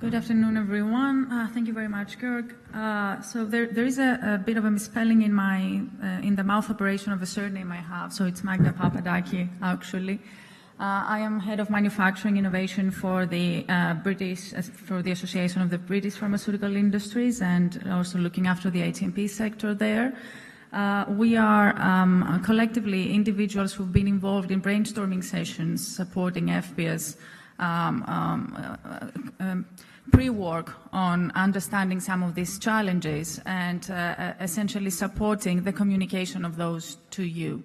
Good afternoon, everyone. Thank you very much, Georg. So there is a bit of a misspelling in the mouth operation of a surname I have, so it's Magda Papadaki, actually. I am head of manufacturing innovation for the Association of the British Pharmaceutical Industries, and also looking after the ATMP sector there. We are collectively individuals who've been involved in brainstorming sessions supporting FPS pre-work on understanding some of these challenges and essentially supporting the communication of those to you.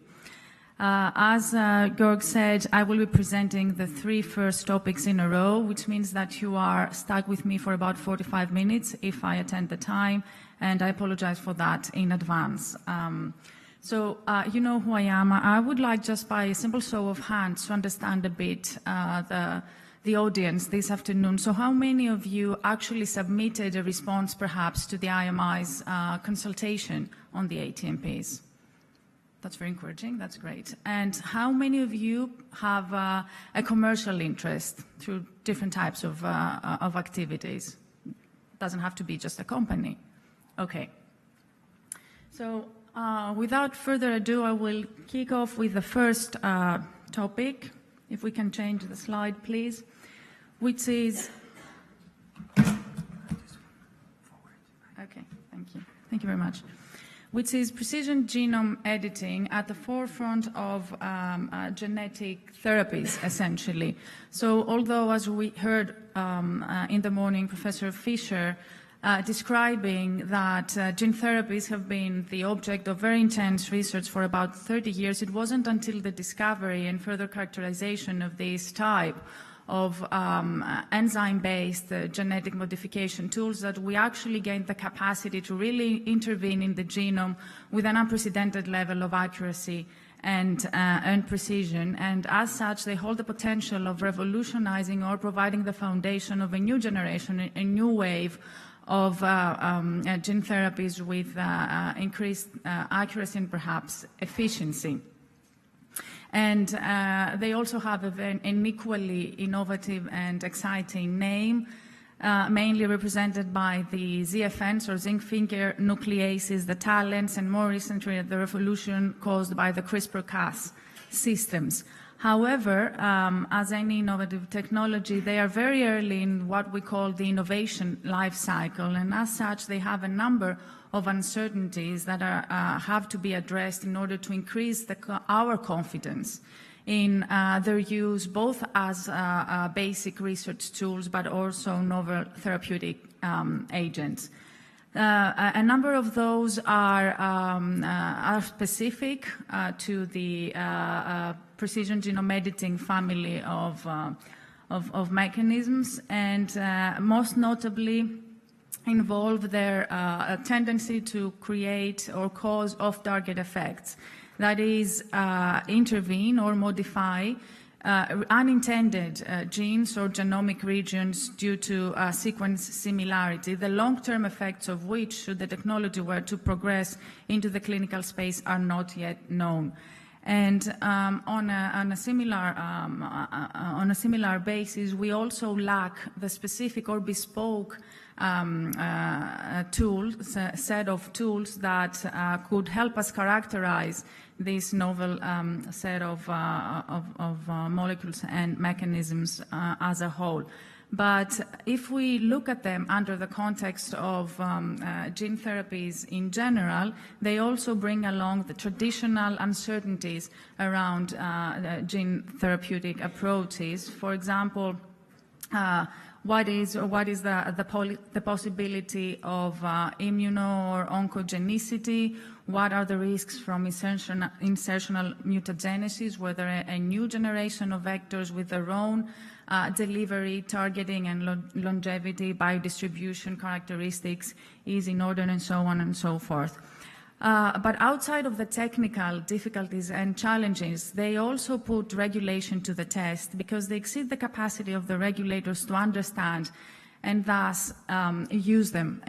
As Georg said, I will be presenting the 3 first topics in a row, which means that you are stuck with me for about 45 minutes if I attend the time, and I apologize for that in advance. You know who I am. I would like, just by a simple show of hands, to understand a bit the audience this afternoon. So how many of you actually submitted a response, perhaps, to the IMI's consultation on the ATMPs? That's very encouraging. That's great. And how many of you have a commercial interest through different types of activities? It doesn't have to be just a company. Okay. So without further ado, I will kick off with the first topic. If we can change the slide, please, which is... Okay, thank you. Thank you very much. Which is precision genome editing at the forefront of genetic therapies, essentially. So although, as we heard in the morning, Professor Fisher describing that gene therapies have been the object of very intense research for about 30 years, it wasn't until the discovery and further characterization of this type of enzyme-based genetic modification tools that we actually gained the capacity to really intervene in the genome with an unprecedented level of accuracy and precision. And as such, they hold the potential of revolutionizing or providing the foundation of a new generation, a new wave of gene therapies with increased accuracy and perhaps efficiency. And they also have an equally innovative and exciting name, mainly represented by the ZFNs, or zinc finger nucleases, the talents, and more recently the revolution caused by the CRISPR-Cas systems. However, as any innovative technology, they are very early in what we call the innovation life cycle, and as such, they have a number of uncertainties that have to be addressed in order to increase our confidence in their use, both as basic research tools, but also novel therapeutic agents. A number of those are specific to the precision genome editing family of mechanisms, and most notably involve their tendency to create or cause off-target effects. That is, intervene or modify unintended genes or genomic regions due to sequence similarity, the long-term effects of which, should the technology were to progress into the clinical space, are not yet known. And on a similar basis, we also lack the specific or bespoke set of tools that could help us characterize this novel set of molecules and mechanisms as a whole. But if we look at them under the context of gene therapies in general, they also bring along the traditional uncertainties around gene therapeutic approaches. For example, what is the possibility of immuno or oncogenicity? What are the risks from insertional mutagenesis, whether a new generation of vectors with their own delivery, targeting, and longevity, biodistribution characteristics is in order, and so on and so forth. But outside of the technical difficulties and challenges, they also put regulation to the test, because they exceed the capacity of the regulators to understand and thus use them,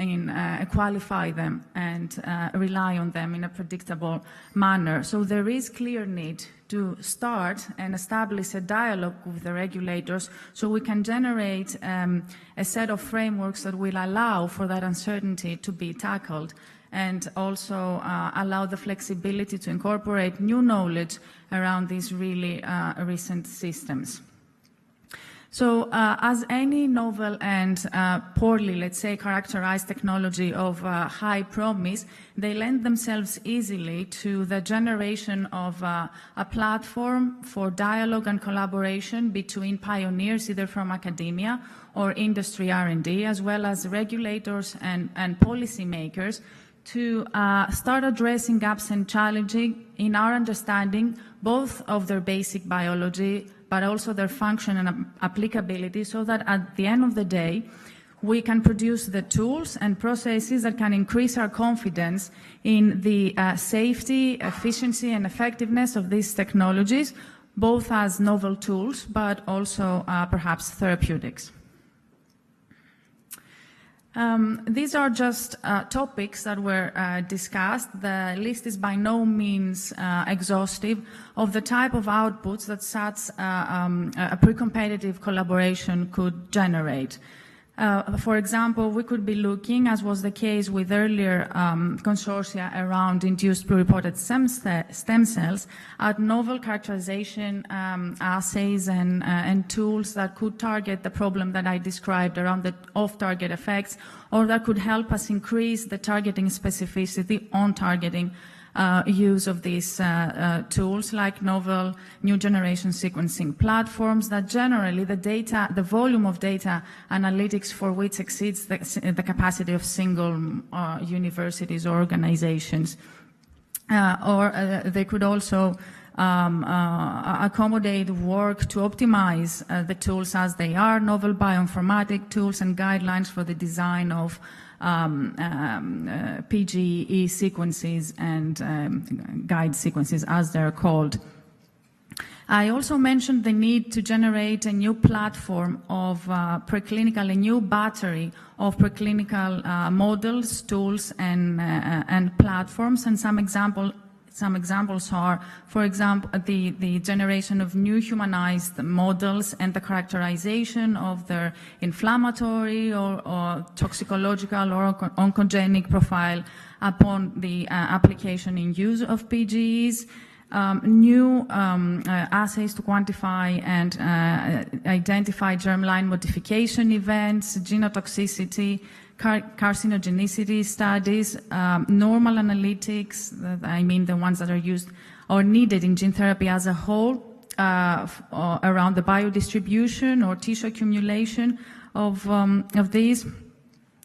qualify them, and rely on them in a predictable manner. So there is clear need to start and establish a dialogue with the regulators so we can generate a set of frameworks that will allow for that uncertainty to be tackled, and also allow the flexibility to incorporate new knowledge around these really recent systems. So as any novel and poorly, let's say, characterized technology of high promise, they lend themselves easily to the generation of a platform for dialogue and collaboration between pioneers, either from academia or industry R&D, as well as regulators and policymakers, to start addressing gaps and challenging in our understanding both of their basic biology but also their function and applicability, so that at the end of the day we can produce the tools and processes that can increase our confidence in the safety, efficiency and effectiveness of these technologies, both as novel tools but also perhaps therapeutics. These are just topics that were discussed. The list is by no means exhaustive of the type of outputs that such a pre-competitive collaboration could generate. For example, we could be looking, as was the case with earlier consortia around induced pluripotent stem cells, at novel characterization assays and tools that could target the problem that I described around the off-target effects, or that could help us increase the targeting specificity on targeting use of these tools, like novel new generation sequencing platforms that generally the volume of data analytics for which exceeds the capacity of single universities or organizations. Or they could also accommodate work to optimize the tools as they are, novel bioinformatic tools and guidelines for the design of PGE sequences and guide sequences, as they're called. I also mentioned the need to generate a new platform of preclinical, a new battery of preclinical models, tools, and platforms. And some examples are, for example, the generation of new humanized models and the characterization of their inflammatory or toxicological or oncogenic profile upon the application in use of PGEs. New assays to quantify and identify germline modification events, genotoxicity, carcinogenicity studies, normal analytics, I mean the ones that are used or needed in gene therapy as a whole, around the biodistribution or tissue accumulation of these,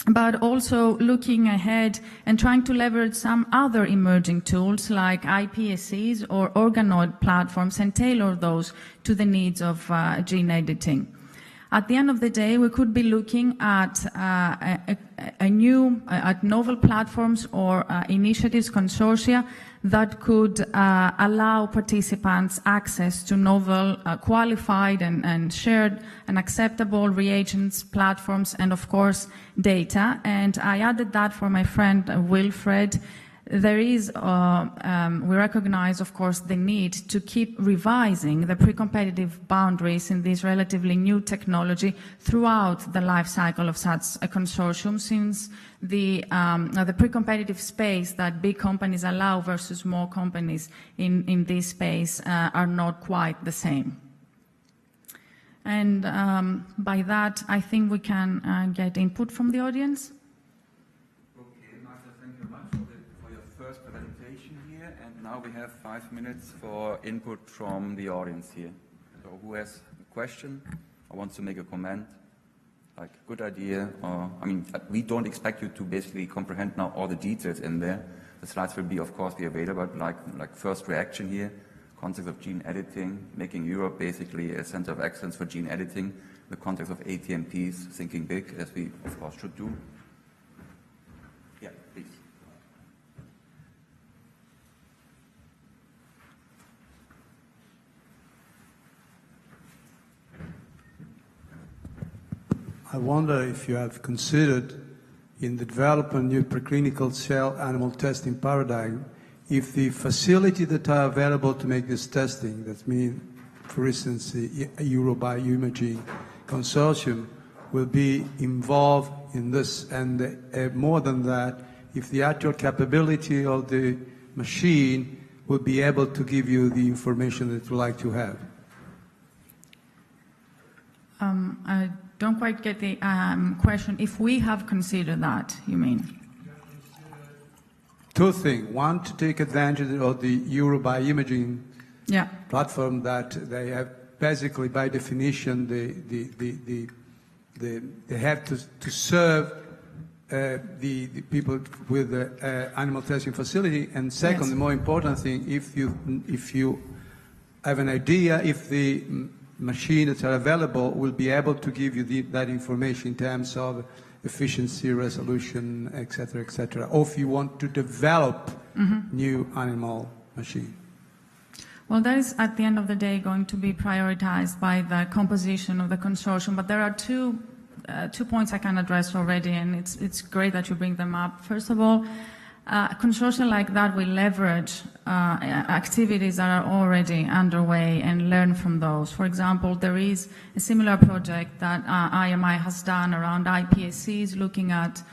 but also looking ahead and trying to leverage some other emerging tools like iPSCs or organoid platforms and tailor those to the needs of gene editing. At the end of the day, we could be looking at novel platforms or initiatives, consortia, that could allow participants access to novel, qualified and shared and acceptable reagents, platforms, and of course, data. And I added that for my friend Wilfred. There is, we recognize, of course, the need to keep revising the pre-competitive boundaries in this relatively new technology throughout the life cycle of such a consortium, since the pre-competitive space that big companies allow versus small companies in this space are not quite the same. And by that, I think we can get input from the audience. Now we have 5 minutes for input from the audience here. So who has a question or wants to make a comment, like good idea, or, I mean, we don't expect you to basically comprehend now all the details in there. The slides will be, of course, be available, like first reaction here, concept of gene editing, making Europe basically a center of excellence for gene editing, the context of ATMPs, thinking big, as we, of course, should do. Yeah, please. I wonder if you have considered in the development of new preclinical cell animal testing paradigm, if the facility that are available to make this testing, that means, for instance, the Eurobioimaging Consortium, will be involved in this, and more than that, if the actual capability of the machine will be able to give you the information that you like to have. I don't quite get the question. If we have considered that, you mean? Two things. One, to take advantage of the Eurobioimaging platform that they have basically, by definition, they have to serve the people with the animal testing facility. And second, the more important thing, if you have an idea, if the machines that are available will be able to give you that information in terms of efficiency, resolution, etc., or if you want to develop new animal machine. Well, that is, at the end of the day, going to be prioritized by the composition of the consortium. But there are two points I can address already, and it's great that you bring them up. First of all, a consortium like that will leverage activities that are already underway and learn from those. For example, there is a similar project that IMI has done around iPSCs, looking at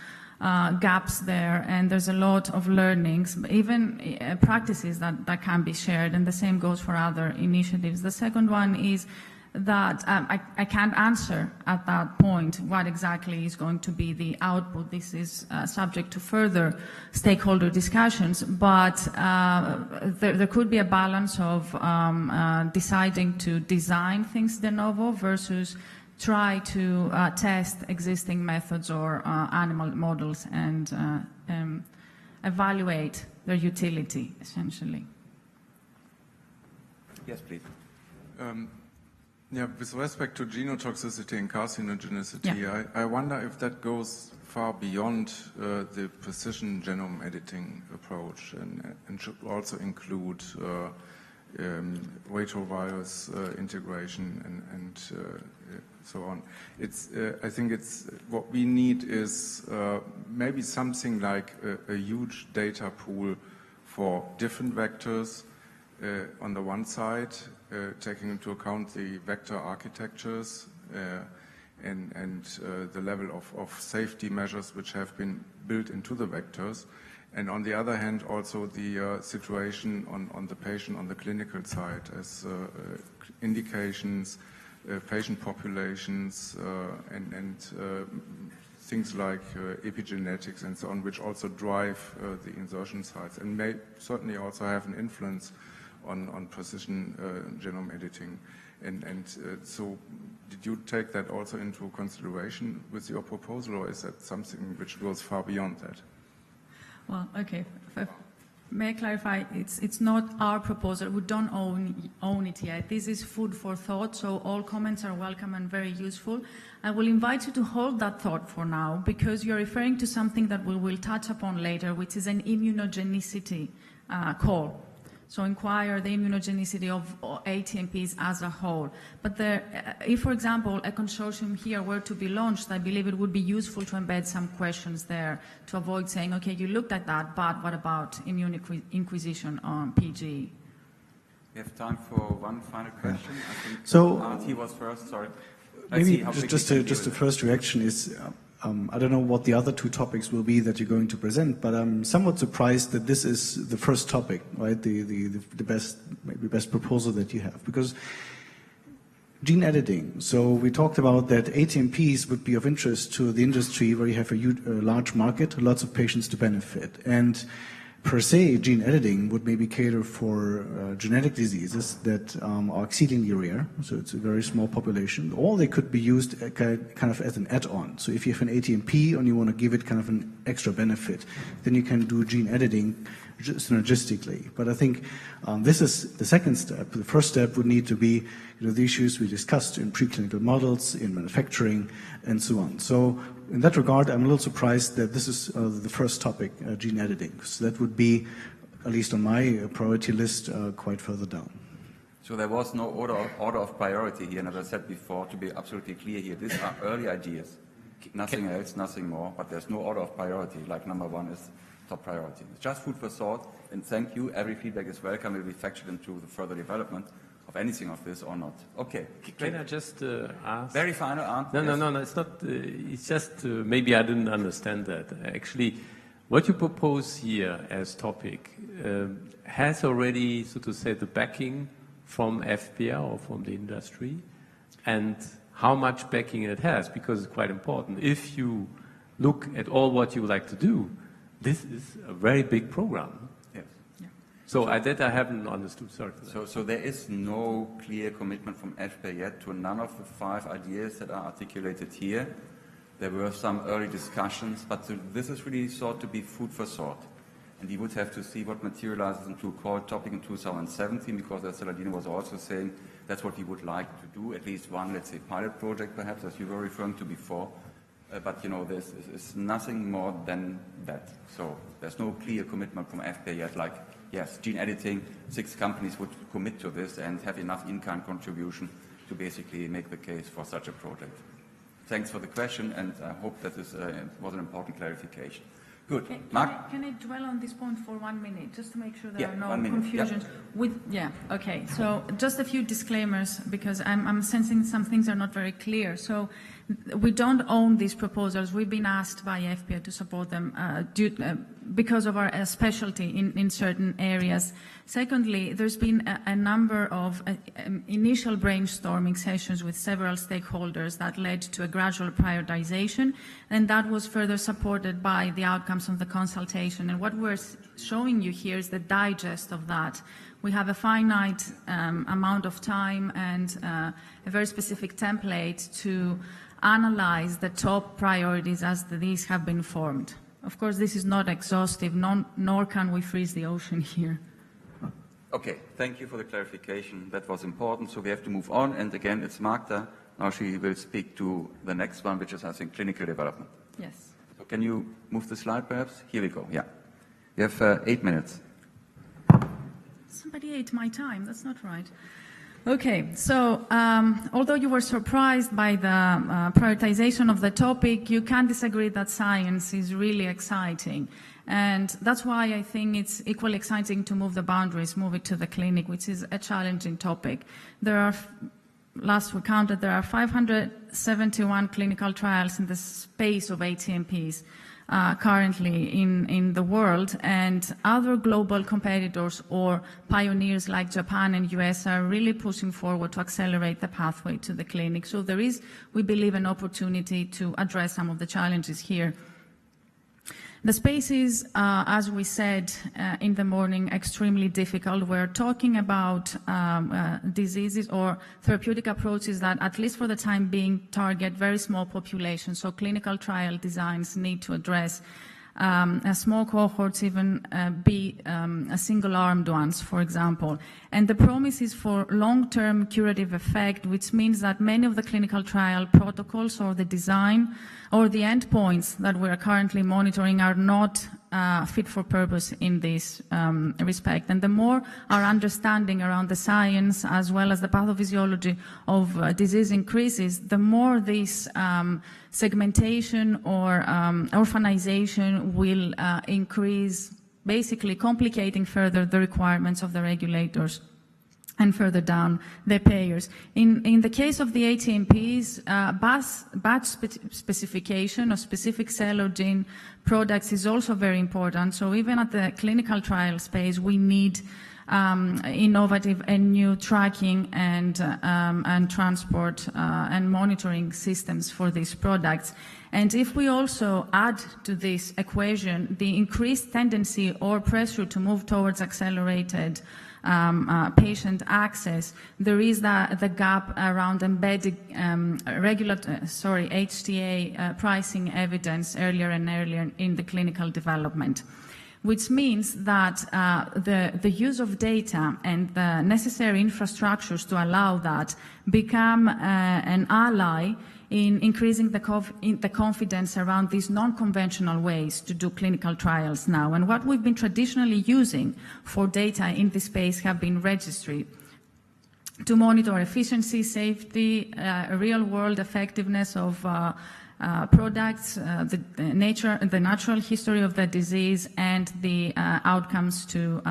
gaps there, and there's a lot of learnings, even practices that can be shared, and the same goes for other initiatives. The second one is that I can't answer at that point what exactly is going to be the output. This is subject to further stakeholder discussions, but there could be a balance of deciding to design things de novo versus try to test existing methods or animal models and evaluate their utility, essentially. Yes, please. Yeah, with respect to genotoxicity and carcinogenicity, I wonder if that goes far beyond the precision genome editing approach and should also include retrovirus integration and so on. I think what we need is maybe something like a huge data pool for different vectors on the one side, taking into account the vector architectures and the level of safety measures which have been built into the vectors. And on the other hand, also the situation on the patient, on the clinical side, as indications, patient populations, and things like epigenetics and so on, which also drive the insertion sites and may certainly also have an influence on precision genome editing. And so did you take that also into consideration with your proposal, or is that something which goes far beyond that? Well, okay. May I clarify? It's not our proposal. We don't own it yet. This is food for thought, so all comments are welcome and very useful. I will invite you to hold that thought for now, because you're referring to something that we will touch upon later, which is an immunogenicity call. So inquire the immunogenicity of ATMPs as a whole. But if, for example, a consortium here were to be launched, I believe it would be useful to embed some questions there to avoid saying, okay, you looked at that, but what about immune inquisition on PG? We have time for one final question. I think so, RT was first, sorry. Maybe just the first reaction is, I don't know what the other two topics will be that you're going to present, but I'm somewhat surprised that this is the first topic, right? The best proposal that you have, because gene editing. So we talked about that ATMPs would be of interest to the industry where you have a large market, lots of patients to benefit, and per se, gene editing would maybe cater for genetic diseases that are exceedingly rare, so it's a very small population, or they could be used kind of as an add-on. So if you have an ATMP and you want to give it kind of an extra benefit, then you can do gene editing synergistically. But I think this is the second step. The first step would need to be the issues we discussed in preclinical models, in manufacturing, and so on. So in that regard, I'm a little surprised that this is the first topic, gene editing. So that would be, at least on my priority list, quite further down. So there was no order of priority here, and as I said before, to be absolutely clear here, these are early ideas. Nothing else, nothing more, but there's no order of priority, like number one is top priority. It's just food for thought, and thank you. Every feedback is welcome. It will be factored into the further development of anything of this or not. Okay. Can I just ask? Very final answer. No, it's not. It's just maybe I didn't understand that. Actually, what you propose here as topic has already, so to say, the backing from FPR or from the industry, and how much backing it has, because it's quite important. If you look at all what you like to do, this is a very big program. Yes. Yeah. So that I haven't understood. Sorry for that. So there is no clear commitment from FPR yet to none of the 5 ideas that are articulated here. There were some early discussions, but this is really thought to be food for thought. And we would have to see what materializes into a core topic in 2017, because as Saladino was also saying, that's what we would like to do, at least one, let's say, pilot project perhaps, as you were referring to before. But, this is nothing more than that. So there's no clear commitment from FPR yet, like, yes, gene editing, 6 companies would commit to this and have enough in-kind contribution to basically make the case for such a project. Thanks for the question, and I hope that this was an important clarification. Good. Can I dwell on this point for 1 minute, just to make sure there are no 1 minute. confusions? Yep. Okay. So just a few disclaimers, because I'm sensing some things are not very clear. So we don't own these proposals. We've been asked by FPR to support them because of our specialty in certain areas. Secondly, there's been a number of initial brainstorming sessions with several stakeholders that led to a gradual prioritization, and that was further supported by the outcomes of the consultation. And what we're showing you here is the digest of that. We have a finite amount of time and a very specific template to analyze the top priorities as these have been formed. Of course, this is not exhaustive, nor can we freeze the ocean here. Okay, thank you for the clarification. That was important, so we have to move on. And again, it's Magda. Now she will speak to the next one, which is, I think, clinical development. Yes. So can you move the slide, perhaps? Here we go, yeah. You have 8 minutes. Somebody ate my time. That's not right. Okay, so although you were surprised by the prioritization of the topic, you can't disagree that science is really exciting. And that's why I think it's equally exciting to move the boundaries, move it to the clinic, which is a challenging topic. There are, last we counted, there are 571 clinical trials in the space of ATMPs. Currently in the world, and other global competitors or pioneers like Japan and US are really pushing forward to accelerate the pathway to the clinic. So there is, we believe, an opportunity to address some of the challenges here. The space is, as we said in the morning, extremely difficult. We're talking about diseases or therapeutic approaches that, at least for the time being, target very small populations. So clinical trial designs need to address small cohorts, even be single-armed ones, for example. And the promise is for long-term curative effect, which means that many of the clinical trial protocols or the design or the endpoints that we are currently monitoring are not fit for purpose in this respect. And the more our understanding around the science as well as the pathophysiology of disease increases, the more this segmentation or orphanization will increase, basically complicating further the requirements of the regulators and further down the payers. In the case of the ATMPs, batch specification of specific cell or gene products is also very important. So even at the clinical trial space, we need innovative and new tracking and transport and monitoring systems for these products. And if we also add to this equation the increased tendency or pressure to move towards accelerated patient access, there is the gap around embedded HTA pricing evidence earlier and earlier in the clinical development, which means that the use of data and the necessary infrastructures to allow that become an ally in increasing the confidence around these non-conventional ways to do clinical trials now. And what we've been traditionally using for data in this space have been registry to monitor efficiency, safety, real-world effectiveness of products, the natural history of the disease, and the outcomes to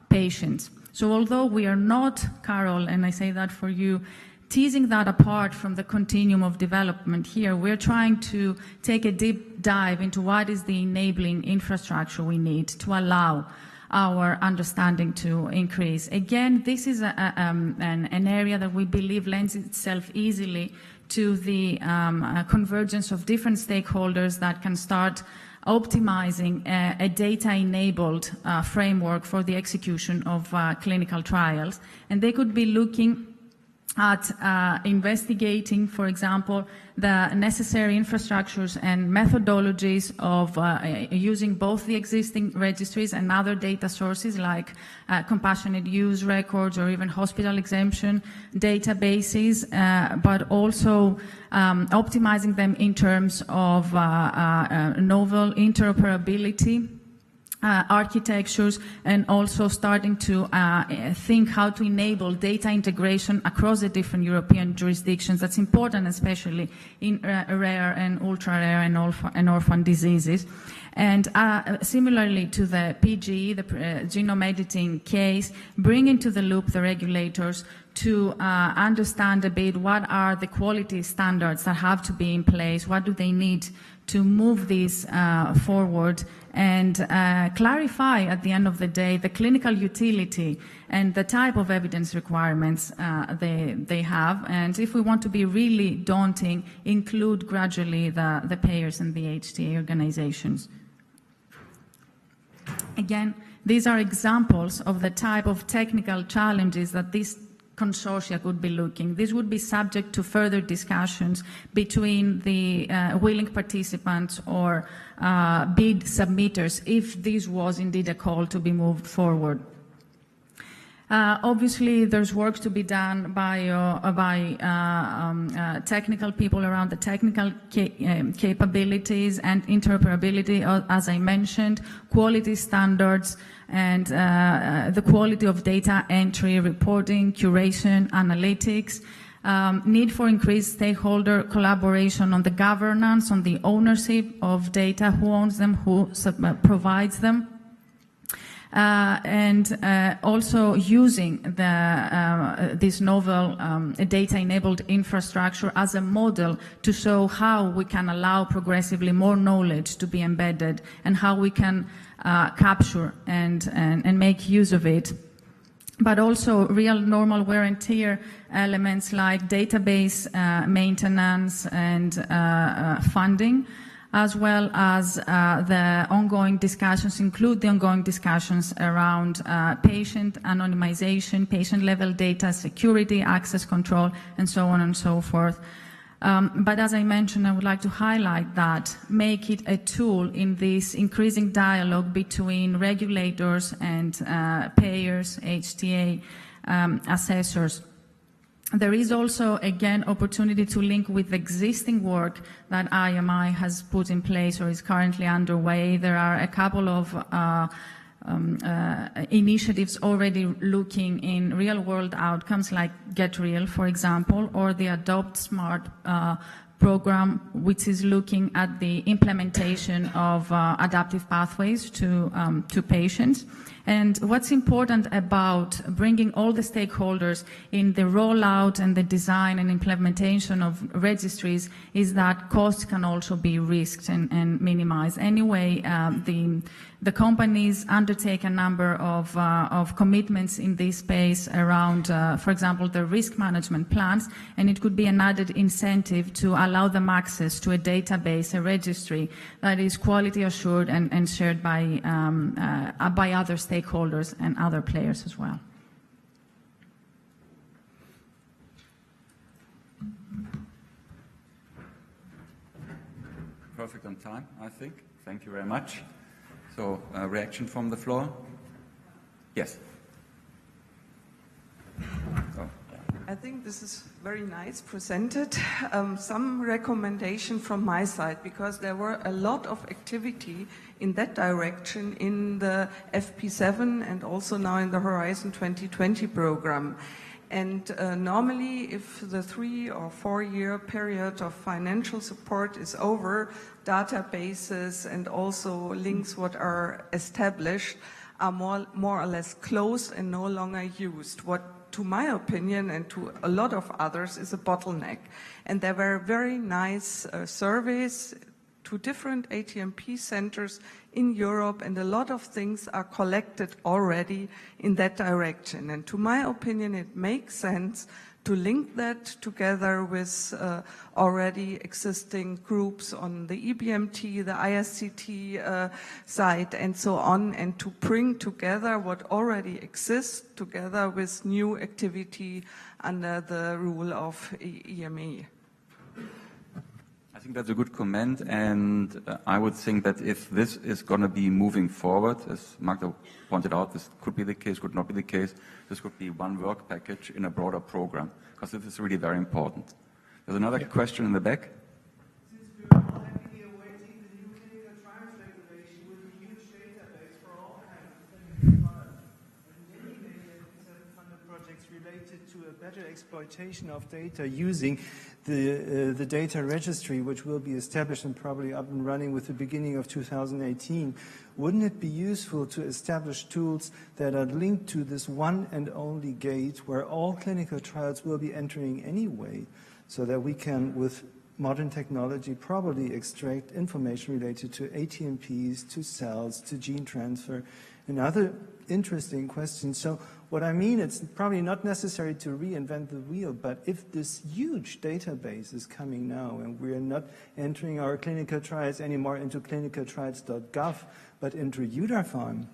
patients. So although we are not, Carol, and I say that for you, teasing that apart from the continuum of development here, we're trying to take a deep dive into what is the enabling infrastructure we need to allow our understanding to increase. Again, this is an area that we believe lends itself easily to the convergence of different stakeholders that can start optimizing a data-enabled framework for the execution of clinical trials. And they could be looking at investigating, for example, the necessary infrastructures and methodologies of using both the existing registries and other data sources like compassionate use records or even hospital exemption databases, but also optimizing them in terms of novel interoperability architectures, and also starting to think how to enable data integration across the different European jurisdictions. That's important, especially in rare and ultra-rare and orphan diseases. And similarly to the PGE, the genome editing case, bring into the loop the regulators to understand a bit what are the quality standards that have to be in place, what do they need to move this forward, and clarify at the end of the day the clinical utility and the type of evidence requirements they have. And if we want to be really daunting, include gradually the payers and the HTA organizations. Again, these are examples of the type of technical challenges that this consortia could be looking. This would be subject to further discussions between the willing participants or bid submitters if this was indeed a call to be moved forward. Obviously, there's work to be done by technical people around the technical capabilities and interoperability, as I mentioned, quality standards, and the quality of data entry, reporting, curation, analytics, need for increased stakeholder collaboration on the governance, on the ownership of data, who owns them, who provides them. And also using this novel data-enabled infrastructure as a model to show how we can allow progressively more knowledge to be embedded and how we can capture and make use of it. But also real normal wear and tear elements like database maintenance and funding, as well as the ongoing discussions, include the ongoing discussions around patient anonymization, patient-level data security, access control, and so on and so forth. But as I mentioned, I would like to highlight that, make it a tool in this increasing dialogue between regulators and payers, HTA, assessors. There is also, again, opportunity to link with existing work that IMI has put in place or is currently underway. There are a couple of initiatives already looking in real-world outcomes like Get Real, for example, or the Adopt Smart program, which is looking at the implementation of adaptive pathways to patients. And what's important about bringing all the stakeholders in the rollout and the design and implementation of registries is that costs can also be risked and minimized. Anyway, the companies undertake a number of commitments in this space around, for example, the risk management plans, and it could be an added incentive to allow them access to a database, a registry that is quality assured and shared by other stakeholders and other players as well. Perfect on time, I think. Thank you very much. So, reaction from the floor? Yes. I think this is very nice presented. Some recommendation from my side, because there were a lot of activity in that direction in the FP7 and also now in the Horizon 2020 program. And normally, if the 3 or 4 year period of financial support is over, databases and also links what are established are more or less closed and no longer used. What, to my opinion and to a lot of others, is a bottleneck. And there were very nice surveys to different ATMP centers in Europe, and a lot of things are collected already in that direction. And to my opinion, it makes sense to link that together with already existing groups on the EBMT, the ISCT side, and so on, and to bring together what already exists together with new activity under the rule of EMA. I think that's a good comment, and I would think that if this is going to be moving forward, as Magda pointed out, this could be the case, could not be the case, this could be one work package in a broader program, because this is really very important. There's another question in the back. Since we're all happily awaiting the new clinical trials regulation with a huge database for all kinds of clinical trials, and many funded projects related to a better exploitation of data using the data registry, which will be established and probably up and running with the beginning of 2018, wouldn't it be useful to establish tools that are linked to this one and only gate where all clinical trials will be entering anyway, so that we can, with modern technology, probably extract information related to ATMPs, to cells, to gene transfer, and other interesting questions. So what I mean, it's probably not necessary to reinvent the wheel, but if this huge database is coming now and we're not entering our clinical trials anymore into clinicaltrials.gov, but into EUDAPharm,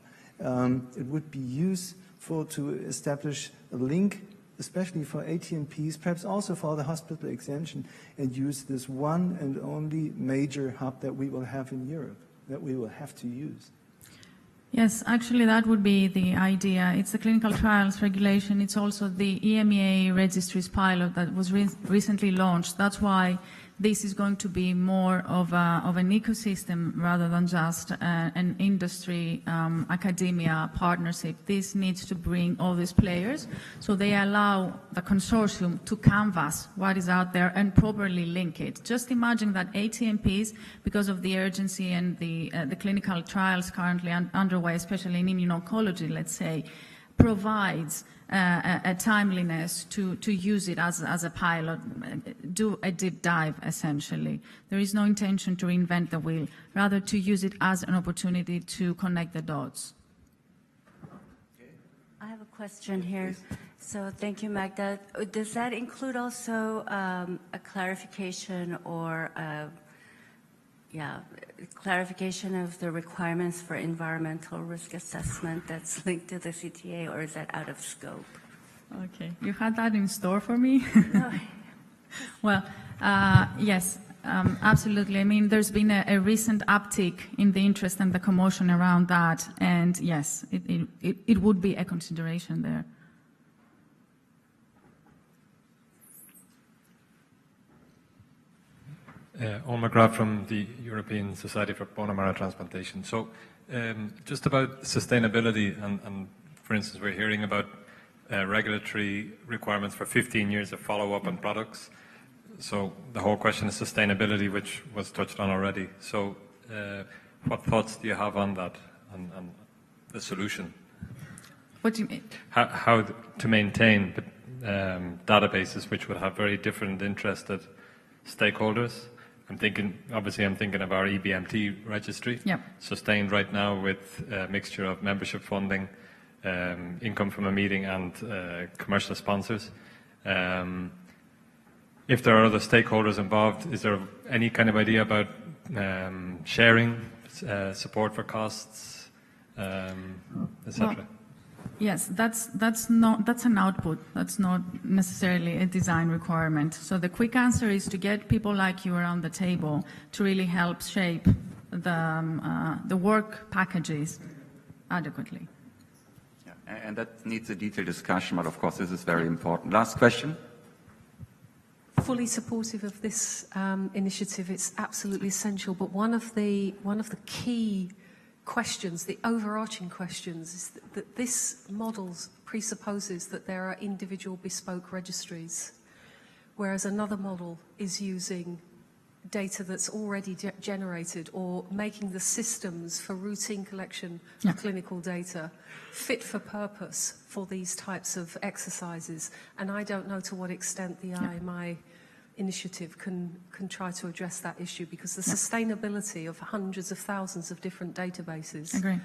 it would be useful to establish a link, especially for ATMPs, perhaps also for the hospital extension, and use this one and only major hub that we will have in Europe, that we will have to use. Yes, actually that would be the idea. It's the clinical trials regulation. It's also the EMEA registries pilot that was recently launched. That's why this is going to be more of an ecosystem rather than just an industry, academia partnership. This needs to bring all these players, so they allow the consortium to canvas what is out there and properly link it. Just imagine that ATMPs, because of the urgency and the clinical trials currently underway, especially in immuno-oncology, let's say, provides a timeliness to use it as a pilot, do a deep dive, essentially. There is no intention to reinvent the wheel, rather to use it as an opportunity to connect the dots. I have a question here. So thank you, Magda. Does that include also a clarification or clarification of the requirements for environmental risk assessment that's linked to the CTA, or is that out of scope? Okay, you had that in store for me? No. Well, yes, absolutely. I mean, there's been a recent uptick in the interest and the commotion around that, and yes, it would be a consideration there. Owen McGrath from the European Society for Bone Marrow Transplantation. So just about sustainability, and for instance, we're hearing about regulatory requirements for 15 years of follow-up on products. So the whole question is sustainability, which was touched on already. So what thoughts do you have on that, and the solution? What do you mean? How to maintain databases which would have very different interested stakeholders? I'm thinking of our EBMT registry, sustained right now with a mixture of membership funding, income from a meeting, and commercial sponsors. If there are other stakeholders involved, is there any kind of idea about sharing, support for costs, etc.? Well, yes, that's an output. That's not necessarily a design requirement. So the quick answer is to get people like you around the table to really help shape the work packages adequately. Yeah, and that needs a detailed discussion, but of course this is very important. Last question. Fully supportive of this initiative. It's absolutely essential. But one of the key questions, the overarching questions, is that this model presupposes that there are individual bespoke registries, whereas another model is using data that's already generated or making the systems for routine collection of clinical data fit for purpose for these types of exercises. And I don't know to what extent the IMI initiative can try to address that issue, because the sustainability of hundreds of thousands of different databases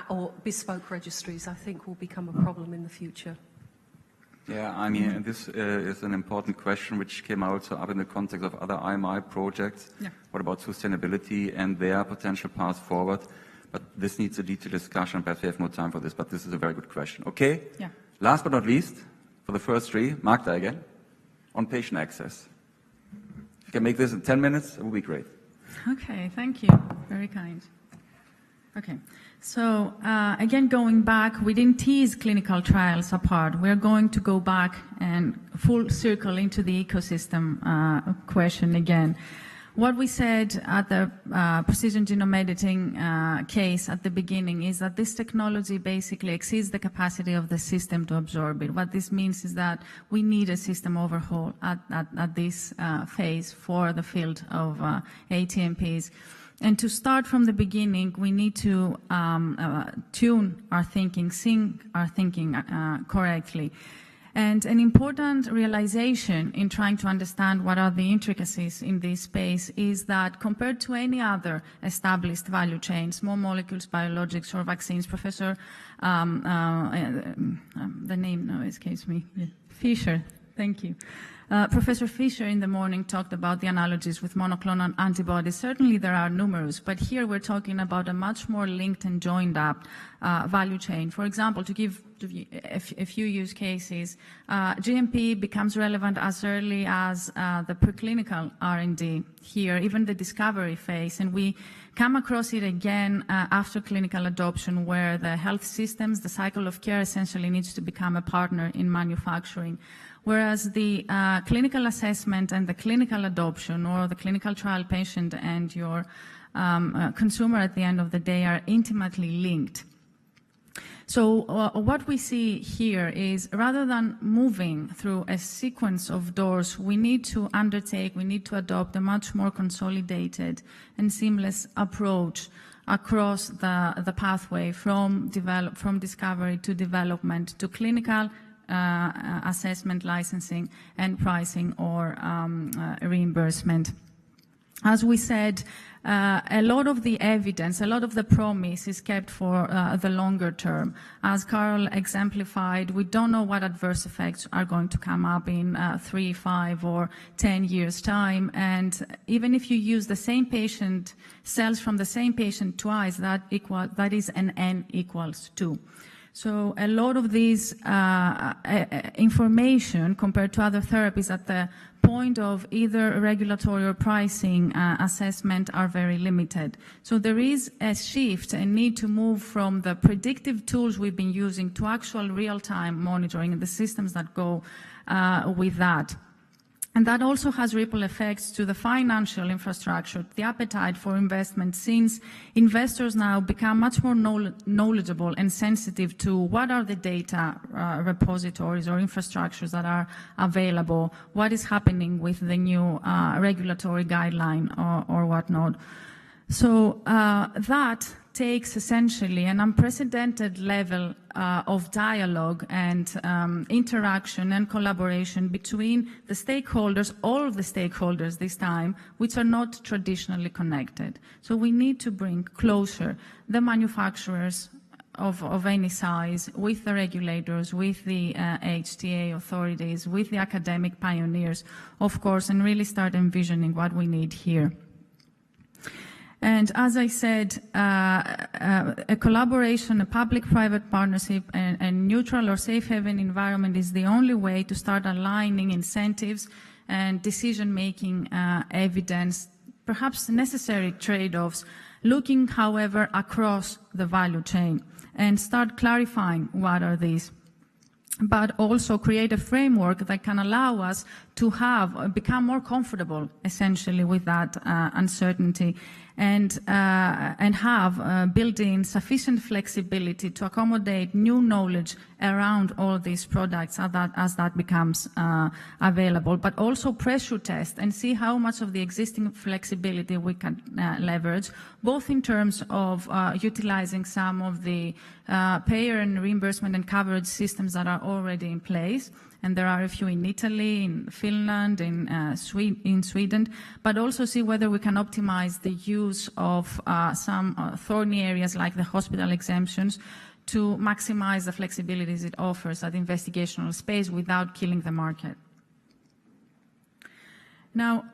or bespoke registries, I think, will become a problem in the future. Yeah, I mean, this is an important question which came also up in the context of other IMI projects. Yeah. What about sustainability and their potential path forward? But this needs a detailed discussion. Perhaps we have more time for this, but this is a very good question. Okay? Yeah. Last but not least, for the first three, Magda again, on patient access. If you can make this in 10 minutes, it would be great. Okay, thank you. Very kind. Okay. So, again, going back, we didn't tease clinical trials apart. We're going to go back and full circle into the ecosystem question again. What we said at the precision genome editing case at the beginning is that this technology basically exceeds the capacity of the system to absorb it. What this means is that we need a system overhaul at this phase for the field of ATMPs. And to start from the beginning, we need to tune our thinking, sync our thinking correctly. And an important realization in trying to understand what are the intricacies in this space is that compared to any other established value chain, small molecules, biologics, or vaccines, Professor, the name now escapes me, Fisher, thank you. Professor Fisher in the morning talked about the analogies with monoclonal antibodies. Certainly there are numerous, but here we're talking about a much more linked and joined up value chain. For example, to give a few use cases, GMP becomes relevant as early as the preclinical R&D here, even the discovery phase, and we come across it again after clinical adoption, where the health systems, the cycle of care essentially needs to become a partner in manufacturing. Whereas the clinical assessment and the clinical adoption, or the clinical trial patient and your consumer at the end of the day, are intimately linked. So what we see here is, rather than moving through a sequence of doors, we need to adopt a much more consolidated and seamless approach across the pathway from discovery to development to clinical assessment, licensing, and pricing or reimbursement. As we said, a lot of the evidence, a lot of the promise is kept for the longer term. As Carl exemplified, we don't know what adverse effects are going to come up in 3, 5, or 10 years' time. And even if you use the same patient, cells from the same patient twice, that is an N equals 2. So a lot of these information compared to other therapies at the point of either regulatory or pricing assessment are very limited. So there is a shift, a need to move from the predictive tools we've been using to actual real-time monitoring and the systems that go with that. And that also has ripple effects to the financial infrastructure, the appetite for investment, since investors now become much more knowledgeable and sensitive to what are the data repositories or infrastructures that are available, what is happening with the new regulatory guideline or whatnot. So that takes essentially an unprecedented level of dialogue and interaction and collaboration between the stakeholders, all of the stakeholders this time, which are not traditionally connected. So we need to bring closer the manufacturers of any size with the regulators, with the HTA authorities, with the academic pioneers, of course, and really start envisioning what we need here. And as I said, a collaboration, a public-private partnership, and neutral or safe haven environment is the only way to start aligning incentives and decision-making evidence, perhaps necessary trade-offs, looking, however, across the value chain and start clarifying what are these, but also create a framework that can allow us to become more comfortable, essentially, with that uncertainty, and have built in sufficient flexibility to accommodate new knowledge around all these products as that becomes available, but also pressure test and see how much of the existing flexibility we can leverage, both in terms of utilizing some of the payer and reimbursement and coverage systems that are already in place. And there are a few in Italy, in Finland, in Sweden, but also see whether we can optimize the use of some thorny areas like the hospital exemptions to maximize the flexibilities it offers at the investigational space without killing the market. Now,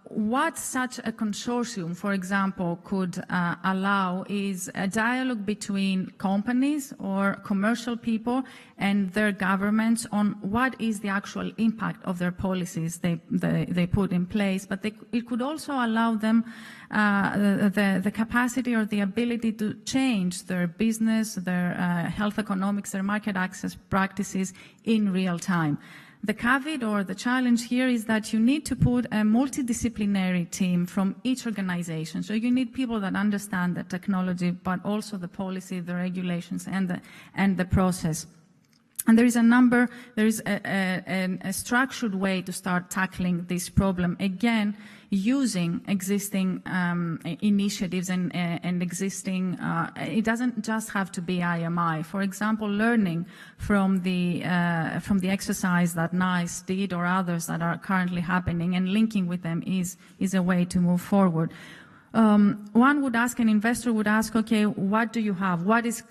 what such a consortium, for example, could allow is a dialogue between companies or commercial people and their governments on what is the actual impact of their policies they put in place. But it could also allow them the capacity or the ability to change their business, their health economics, their market access practices in real time. The caveat or the challenge here is that you need to put a multidisciplinary team from each organization. So you need people that understand the technology, but also the policy, the regulations, and the process. And there is a structured way to start tackling this problem, again, using existing initiatives and existing, it doesn't just have to be IMI. For example, learning from the exercise that NICE did or others that are currently happening and linking with them is a way to move forward. One would ask, an investor would ask, okay, what do you have? What is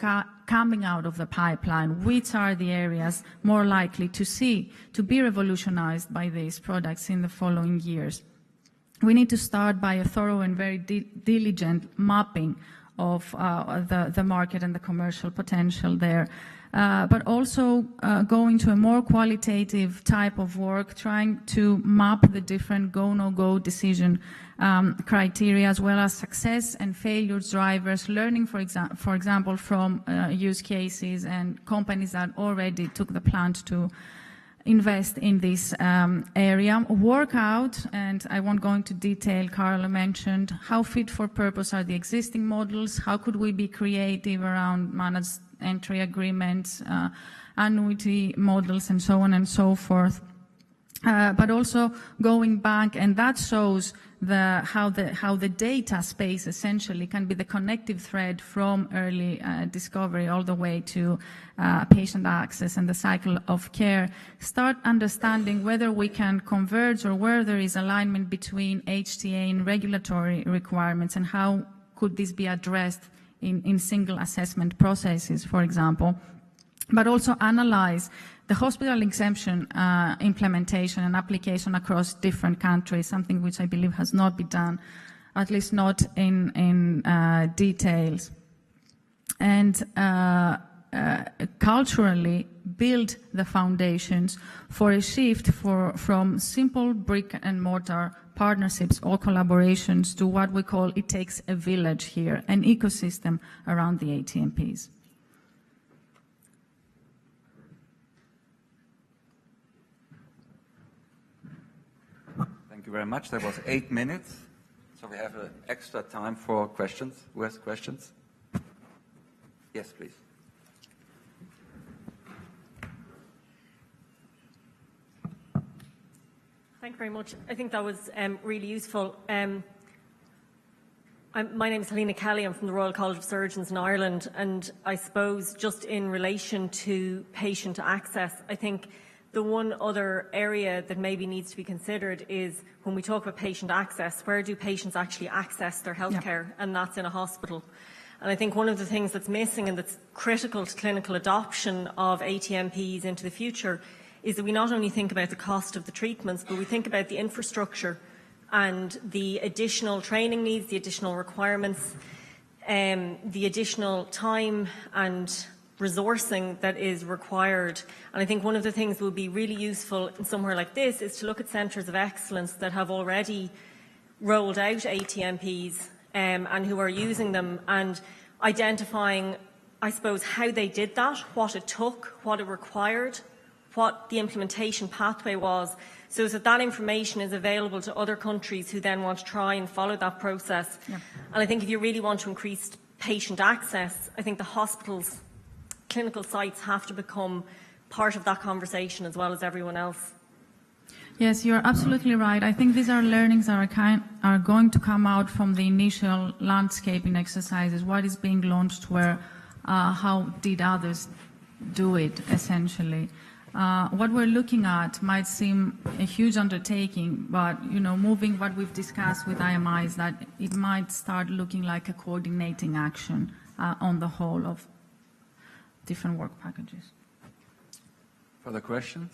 coming out of the pipeline? Which are the areas more likely to be revolutionized by these products in the following years? We need to start by a thorough and very diligent mapping of the market and the commercial potential there. But also going to a more qualitative type of work, trying to map the different go, no-go decision criteria, as well as success and failure drivers, learning, for example, from use cases and companies that already took the plunge to invest in this area. Work out, and I won't go into detail, Carla mentioned, how fit for purpose are the existing models, how could we be creative around managed entry agreements, annuity models, and so on and so forth. But also going back, and that shows how the data space essentially can be the connective thread from early discovery all the way to patient access and the cycle of care. Start understanding whether we can converge or where there is alignment between HTA and regulatory requirements, and how could this be addressed in single assessment processes, for example. But also analyze the hospital exemption implementation and application across different countries, something which I believe has not been done, at least not in details. And culturally build the foundations for a shift from simple brick and mortar partnerships or collaborations to what we call it takes a village here, an ecosystem around the ATMPs. Thank you very much. That was 8 minutes. So we have extra time for questions. Who has questions? Yes, please. Thank you very much. I think that was really useful. My name is Helena Kelly. I'm from the Royal College of Surgeons in Ireland, and I suppose just in relation to patient access, I think the one other area that maybe needs to be considered is when we talk about patient access, where do patients actually access their healthcare? And that's in a hospital. And I think one of the things that's missing and that's critical to clinical adoption of ATMPs into the future is that we not only think about the cost of the treatments, but we think about the infrastructure and the additional training needs, the additional requirements, the additional time and resourcing that is required. And I think one of the things that would be really useful in somewhere like this is to look at centres of excellence that have already rolled out ATMPs and who are using them, and identifying, I suppose, how they did that, what it took, what it required, what the implementation pathway was, so that information is available to other countries who then want to try and follow that process. Yeah. And I think if you really want to increase patient access, I think the hospitals, clinical sites have to become part of that conversation as well as everyone else. Yes, you're absolutely right. I think these are learnings that are going to come out from the initial landscaping exercises. What is being launched where, how did others do it, essentially. What we're looking at might seem a huge undertaking, but, moving what we've discussed with IMI is that it might start looking like a coordinating action on the whole of different work packages. Further questions?